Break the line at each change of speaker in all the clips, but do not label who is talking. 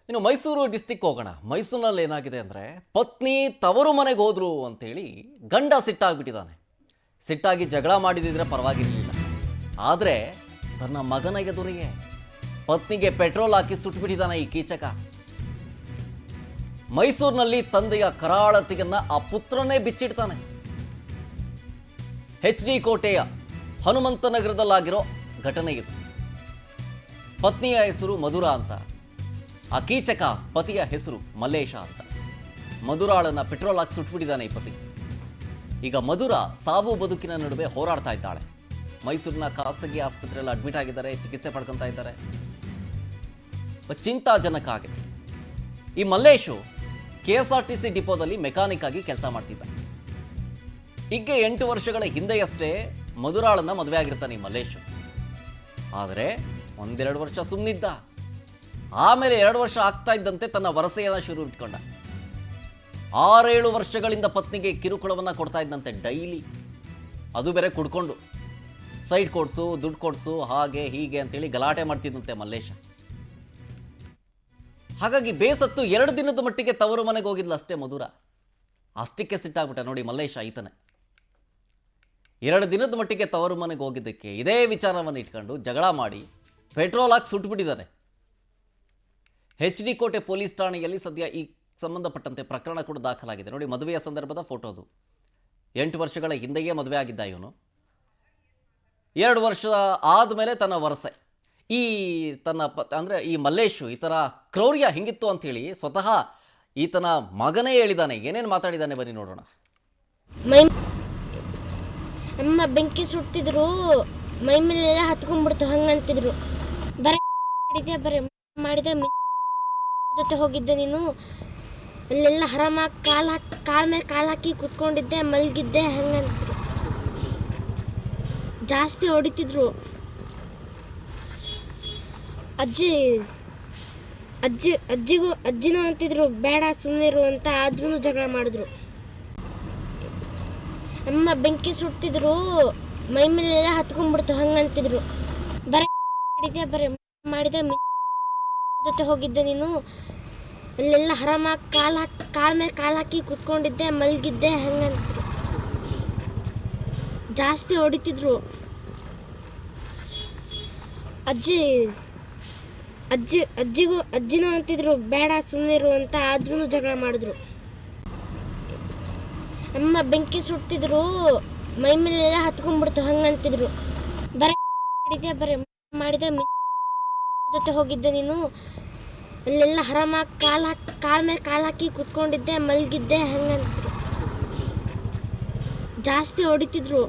ಇನ್ನು ಮೈಸೂರು ಡಿಸ್ಟಿಕ್ ಹೋಗೋಣ. ಮೈಸೂರಿನಲ್ಲಿ ಏನಾಗಿದೆ ಅಂದರೆ ಪತ್ನಿ ತವರು ಮನೆಗೆ ಹೋದ್ರು ಅಂತೇಳಿ ಗಂಡ ಸಿಟ್ಟಾಗ್ಬಿಟ್ಟಿದ್ದಾನೆ. ಸಿಟ್ಟಾಗಿ ಜಗಳ ಮಾಡಿದಿದ್ರೆ ಪರವಾಗಿರಲಿಲ್ಲ. ಆದರೆ ತನ್ನ ಮಗನ ಎದುರಿಗೆ ಪತ್ನಿಗೆ ಪೆಟ್ರೋಲ್ ಹಾಕಿ ಸುಟ್ಬಿಟ್ಟಿದ್ದಾನೆ ಈ ಕೀಚಕ. ಮೈಸೂರಿನಲ್ಲಿ ತಂದೆಯ ಕರಾಳತೆಯನ್ನ ಆ ಪುತ್ರನೇ ಬಿಚ್ಚಿಡ್ತಾನೆ. HD ಕೋಟೆಯ ಹನುಮಂತನಗರದಲ್ಲಾಗಿರೋ ಘಟನೆ ಇದು. ಪತ್ನಿಯ ಹೆಸರು ಮಧುರಾ ಅಂತ, ಆ ಕೀಚಕ ಪತಿಯ ಹೆಸರು ಮಲ್ಲೇಶ ಅಂತ. ಮಧುರಾಳನ್ನ ಪೆಟ್ರೋಲ್ ಹಾಕಿ ಸುಟ್ಬಿಟ್ಟಿದ್ದಾನೆ ಈ ಪತಿ. ಈಗ ಮಧುರಾ ಸಾವು ಬದುಕಿನ ನಡುವೆ ಹೋರಾಡ್ತಾ ಇದ್ದಾಳೆ. ಮೈಸೂರಿನ ಖಾಸಗಿ ಆಸ್ಪತ್ರೆಯಲ್ಲಿ ಅಡ್ಮಿಟ್ ಆಗಿದ್ದಾರೆ, ಚಿಕಿತ್ಸೆ ಪಡ್ಕೊತಾ ಇದ್ದಾರೆ. ಚಿಂತಾಜನಕ ಆಗಿದೆ. ಈ ಮಲ್ಲೇಶು KSRTC ಡಿಪೋದಲ್ಲಿ ಮೆಕ್ಯಾನಿಕ್ ಆಗಿ ಕೆಲಸ ಮಾಡ್ತಿದ್ದ. ಹೀಗೆ 8 ವರ್ಷಗಳ ಹಿಂದೆಯಷ್ಟೇ ಮಧುರಾಳನ್ನ ಮದುವೆ ಆಗಿರ್ತಾನೆ ಈ ಮಲ್ಲೇಶು. ಆದರೆ 1-2 ವರ್ಷ ಸುಮ್ಮನಿದ್ದ. ಆಮೇಲೆ 2 ವರ್ಷ ಆಗ್ತಾ ಇದ್ದಂತೆ ತನ್ನ ವರಸೆಯನ್ನ ಶುರು ಇಟ್ಕೊಂಡ. 6-7 ವರ್ಷಗಳಿಂದ ಪತ್ನಿಗೆ ಕಿರುಕುಳವನ್ನ ಕೊಡ್ತಾ ಇದ್ದಂತೆ ಡೈಲಿ. ಅದು ಬೇರೆ ಕುಡ್ಕೊಂಡು ಸೈಡ್ ಕೊಡ್ಸು, ದುಡ್ಡು ಕೊಡ್ಸು, ಹಾಗೆ ಹೀಗೆ ಅಂತೇಳಿ ಗಲಾಟೆ ಮಾಡ್ತಿದ್ದಂತೆ ಮಲ್ಲೇಶ. ಹಾಗಾಗಿ ಬೇಸತ್ತು 2 ದಿನದ ಮಟ್ಟಿಗೆ ತವರು ಮನೆಗೆ ಹೋಗಿದ್ಲು ಅಷ್ಟೇ ಮಧುರಾ. ಅಷ್ಟಕ್ಕೆ ಸಿಟ್ಟಾಗ್ಬಿಟ್ಟ ನೋಡಿ ಮಲ್ಲೇಶ ಈತನೇ. 2 ದಿನದ ಮಟ್ಟಿಗೆ ತವರು ಮನೆಗೆ ಹೋಗಿದ್ದಕ್ಕೆ ಇದೇ ವಿಚಾರವನ್ನು ಇಟ್ಕೊಂಡು ಜಗಳ ಮಾಡಿ ಪೆಟ್ರೋಲ್ ಹಾಕಿ ಸುಟ್ಬಿಟ್ಟಿದ್ದಾನೆ. HD ಕೋಟೆ ಪೊಲೀಸ್ ಠಾಣೆಯಲ್ಲಿ ಸದ್ಯ ಈ ಸಂಬಂಧಪಟ್ಟಂತೆ ಪ್ರಕರಣ ಕೂಡ ದಾಖಲಾಗಿದೆ. ನೋಡಿ ಮದುವೆಯ ಸಂದರ್ಭದ ಫೋಟೋ ಅದು. 8 ವರ್ಷಗಳ ಹಿಂದೆಯೇ ಮದುವೆ ಆಗಿದ್ದ ಇವನು. 2 ವರ್ಷ ಆದಮೇಲೆ ತನ್ನ ವರಸೆ ಈ ತನ್ನ ಅಂದರೆ ಈ ಮಲ್ಲೇಶು ಈತನ ಕ್ರೌರ್ಯ ಹಿಂಗಿತ್ತು ಅಂಥೇಳಿ ಸ್ವತಃ ಈತನ ಮಗನೇ ಹೇಳಿದ್ದಾನೆ. ಏನೇನು ಮಾತಾಡಿದ್ದಾನೆ ಬನ್ನಿ ನೋಡೋಣ.
ಅಮ್ಮ ಬೆಂಕಿ ಸುಡ್ತಿದ್ರು, ಮೈ ಮೇಲೆಲ್ಲ ಹತ್ಕೊಂಡ್ಬಿಡ್ತು ಹಂಗಂತಿದ್ರು. ಬರೀ ಮಾಡಿದೆ ಜೊತೆ ಹೋಗಿದ್ದೆ ನೀನು, ಅಲ್ಲೆಲ್ಲ ಆರಾಮಾಗಿ ಕಾಲ್ ಮೇಲೆ ಕಾಲು ಹಾಕಿ ಕುತ್ಕೊಂಡಿದ್ದೆ, ಮಲಗಿದ್ದೆ ಹಂಗಂತಿದ್ರು. ಜಾಸ್ತಿ ಹೊಡಿತಿದ್ರು. ಅಜ್ಜಿನೂ ಅಂತಿದ್ರು ಬೇಡ ಸುಮ್ಮನಿರು ಅಂತ, ಆದ್ರೂ ಜಗಳ ಮಾಡಿದ್ರು. ಅಮ್ಮ ಬೆಂಕಿ ಸುಡ್ತಿದ್ರು, ಮೈ ಮೇಲೆಲ್ಲ ಹತ್ಕೊಂಡ್ಬಿಡ್ತು ಹಂಗಂತಿದ್ರು. ಬರೀ ಮಾಡಿದೆ ಜೊತೆ ಹೋಗಿದ್ದೆ ನೀನು, ಅಲ್ಲೆಲ್ಲ ಆರಾಮಾಗಿ ಕಾಲ್ ಮೇಲೆ ಕಾಲು ಹಾಕಿ ಕುತ್ಕೊಂಡಿದ್ದೆ, ಮಲಗಿದ್ದೆ ಹಂಗಂತಿದ್ರು. ಜಾಸ್ತಿ ಹೊಡಿತಿದ್ರು. ಅಜ್ಜಿನೂ ಅಂತಿದ್ರು ಬೇಡ ಸುಮ್ಮನಿರು ಅಂತ, ಆದ್ರೂ ಜಗಳ ಮಾಡಿದ್ರು. ಅಮ್ಮ ಬೆಂಕಿ ಸುಡ್ತಿದ್ರು, ಮೈ ಮೇಲೆಲ್ಲ ಹತ್ಕೊಂಡ್ಬಿಡ್ತು ಹಂಗಂತಿದ್ರು. ಬರೀ ಮಾಡಿದೆ ಜೊತೆ ಹೋಗಿದ್ದೆ ನೀನು, ಅಲ್ಲೆಲ್ಲ ಆರಾಮಾಗಿ ಕಾಲ್ ಮೇಲೆ ಕಾಲು ಹಾಕಿ ಕುತ್ಕೊಂಡಿದ್ದೆ, ಮಲಗಿದ್ದೆ ಹಂಗಂತಿದ್ರು. ಜಾಸ್ತಿ ಹೊಡಿತಿದ್ರು.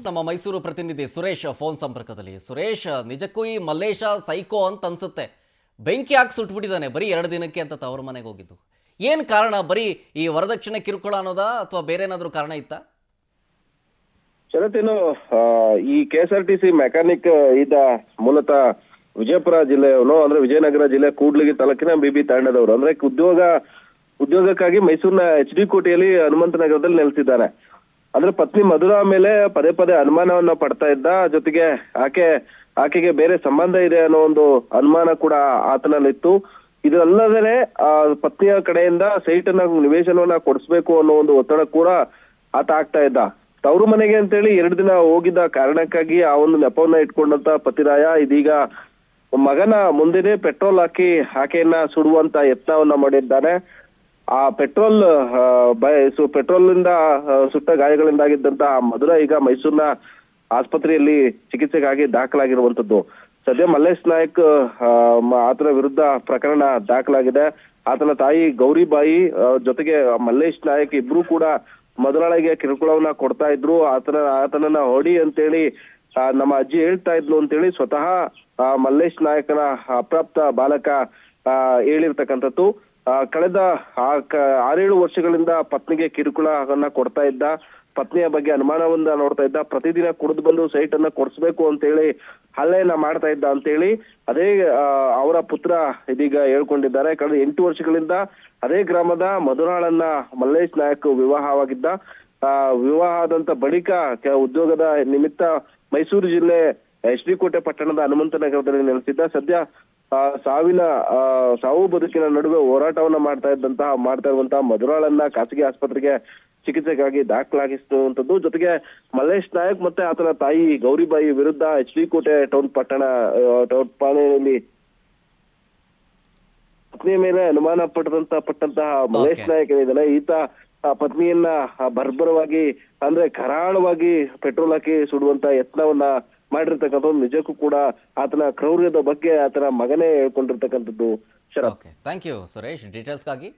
ನಮ್ಮ ಮೈಸೂರು ಪ್ರತಿನಿಧಿ ಸುರೇಶ್ ಫೋನ್ ಸಂಪರ್ಕದಲ್ಲಿ. ಸುರೇಶ್, ನಿಜಕ್ಕೂ ಈ ಮಲ್ಲೇಶ ಸೈಕೋ ಅಂತ ಅನ್ಸುತ್ತೆ. ಬೆಂಕಿ ಹಾಕಿ ಸುಟ್ಬಿಟ್ಟಿದ್ದಾನೆ ಬರೀ 2 ದಿನಕ್ಕೆ ಅಂತ ತವರು ಮನೆಗೆ ಹೋಗಿದ್ದು. ಏನು ಕಾರಣ? ಬರೀ ಈ ವರದಕ್ಷಿಣೆ ಕಿರುಕುಳ ಅನ್ನೋದಾ ಅಥವಾ ಬೇರೆ ಏನಾದರೂ ಕಾರಣ ಇತ್ತಾ?
ಶರತ್ತೇನು, ಈ KSRTC ಮೆಕ್ಯಾನಿಕ್ ಇದ್ದ ಮೂಲತಃ ವಿಜಯಪುರ ಜಿಲ್ಲೆಯವನು, ಅಂದ್ರೆ ವಿಜಯನಗರ ಜಿಲ್ಲೆ ಕೂಡ್ಲಿಗಿ ತಾಲೂಕಿನ BB ತಾಂಡದವರು. ಅಂದ್ರೆ ಉದ್ಯೋಗಕ್ಕಾಗಿ ಮೈಸೂರಿನ HD ಕೋಟೆಯಲ್ಲಿ ಹನುಮಂತನಗರದಲ್ಲಿ ನೆಲೆಸಿದ್ದಾನೆ. ಅಂದ್ರೆ ಪತ್ನಿ ಮಧುರಾ ಮೇಲೆ ಪದೇ ಪದೇ ಅನುಮಾನವನ್ನ ಪಡ್ತಾ ಇದ್ದ. ಜೊತೆಗೆ ಆಕೆಗೆ ಬೇರೆ ಸಂಬಂಧ ಇದೆ ಅನ್ನೋ ಒಂದು ಅನುಮಾನ ಕೂಡ ಆತನಲ್ಲಿತ್ತು. ಇದಲ್ಲದೇ ಪತ್ನಿಯ ಕಡೆಯಿಂದ ಸೈಟ್ ಅನ್ನ ನಿವೇಶನವನ್ನ ಕೊಡಿಸ್ಬೇಕು ಅನ್ನೋ ಒಂದು ಒತ್ತಡ ಕೂಡ ಆತ ಆಗ್ತಾ ಇದ್ದ. ತವರು ಮನೆಗೆ ಅಂತೇಳಿ 2 ದಿನ ಹೋಗಿದ್ದ ಕಾರಣಕ್ಕಾಗಿ ಆ ಒಂದು ನೆಪವನ್ನ ಇಟ್ಕೊಂಡಂತ ಪತಿರಾಯ ಇದೀಗ ಮಗನ ಮುಂದೆನೆ ಪೆಟ್ರೋಲ್ ಹಾಕಿ ಆಕೆಯನ್ನ ಸುಡುವಂತ ಯತ್ನವನ್ನ ಮಾಡಿದ್ದಾನೆ. ಆ ಪೆಟ್ರೋಲ್ನಿಂದ ಸುಟ್ಟ ಗಾಯಗಳಿಂದಾಗಿದ್ದಂತ ಮಧುರಾ ಈಗ ಮೈಸೂರಿನ ಆಸ್ಪತ್ರೆಯಲ್ಲಿ ಚಿಕಿತ್ಸೆಗಾಗಿ ದಾಖಲಾಗಿರುವಂತದ್ದು. ಸದ್ಯ ಮಲ್ಲೇಶ್ ನಾಯಕ್ ಆತನ ವಿರುದ್ಧ ಪ್ರಕರಣ ದಾಖಲಾಗಿದೆ. ಆತನ ತಾಯಿ ಗೌರಿಬಾಯಿ ಜೊತೆಗೆ ಮಲ್ಲೇಶ್ ನಾಯಕ್ ಇಬ್ರು ಕೂಡ ಮಧುರಾಳಿಗೆ ಕಿರುಕುಳವನ್ನ ಕೊಡ್ತಾ ಇದ್ರು. ಆತನನ್ನ ಹೊಡಿ ಅಂತೇಳಿ ನಮ್ಮ ಅಜ್ಜಿ ಹೇಳ್ತಾ ಇದ್ಲು ಅಂತೇಳಿ ಸ್ವತಃ ಮಲ್ಲೇಶ್ ನಾಯಕನ ಅಪ್ರಾಪ್ತ ಬಾಲಕ ಹೇಳಿರ್ತಕ್ಕಂಥದ್ದು. ಕಳೆದ 6-7 ವರ್ಷಗಳಿಂದ ಪತ್ನಿಗೆ ಕಿರುಕುಳವನ್ನ ಕೊಡ್ತಾ ಇದ್ದ. ಪತ್ನಿಯ ಬಗ್ಗೆ ಅನುಮಾನವನ್ನ ನೋಡ್ತಾ ಇದ್ದ. ಪ್ರತಿದಿನ ಕುಡಿದು ಬಂದು ಸೈಟ್ ಅನ್ನ ಕೊಡಿಸ್ಬೇಕು ಅಂತೇಳಿ ಹಲ್ಲೆಯನ್ನ ಮಾಡ್ತಾ ಇದ್ದ ಅಂತೇಳಿ ಅದೇ ಅವರ ಪುತ್ರ ಇದೀಗ ಹೇಳ್ಕೊಂಡಿದ್ದಾರೆ. ಕಳೆದ 8 ವರ್ಷಗಳಿಂದ ಅದೇ ಗ್ರಾಮದ ಮಧುರಾಳನ್ನ ಮಲ್ಲೇಶ್ ನಾಯಕ್ ವಿವಾಹವಾಗಿದ್ದ. ವಿವಾಹ ಆದಂತ ಬಳಿಕ ಉದ್ಯೋಗದ ನಿಮಿತ್ತ ಮೈಸೂರು ಜಿಲ್ಲೆ HD ಕೋಟೆ ಪಟ್ಟಣದ ಹನುಮಂತನಗರದಲ್ಲಿ ನೆಲೆಸಿದ್ದ. ಸದ್ಯ ಸಾವು ಬದುಕಿನ ನಡುವೆ ಹೋರಾಟವನ್ನ ಮಾಡ್ತಾ ಇರುವಂತಹ ಮಧುರಾಳನ್ನ ಖಾಸಗಿ ಆಸ್ಪತ್ರೆಗೆ ಚಿಕಿತ್ಸೆಗಾಗಿ ದಾಖಲಾಗಿಸುವಂತದ್ದು. ಜೊತೆಗೆ ಮಲ್ಲೇಶ್ ನಾಯಕ್ ಮತ್ತೆ ಆತನ ತಾಯಿ ಗೌರಿಬಾಯಿ ವಿರುದ್ಧ HD ಕೋಟೆ ಟೌನ್ ಠಾಣೆಯಲ್ಲಿ ಪತ್ನಿಯ ಮೇಲೆ ಅನುಮಾನ ಪಟ್ಟಂತಹ ಮಲ್ಲೇಶ್ ನಾಯಕ್ ಏನಿದ್ದಾನೆ, ಈತ ಪತ್ನಿಯನ್ನ ಬರ್ಬರವಾಗಿ ಅಂದ್ರೆ ಕರಾಳವಾಗಿ ಪೆಟ್ರೋಲ್ ಹಾಕಿ ಸುಡುವಂತ ಯತ್ನವನ್ನ ಮಾಡಿರ್ತಕ್ಕಂಥದ್ದು ನಿಜಕ್ಕೂ ಕೂಡ ಆತನ ಕ್ರೌರ್ಯದ ಬಗ್ಗೆ ಆತನ ಮಗನೇ ಹೇಳ್ಕೊಂಡಿರ್ತಕ್ಕಂಥದ್ದು. Sharath.
Okay, thank you Suresh ಡೀಟೇಲ್ಸ್ಗಾಗಿ.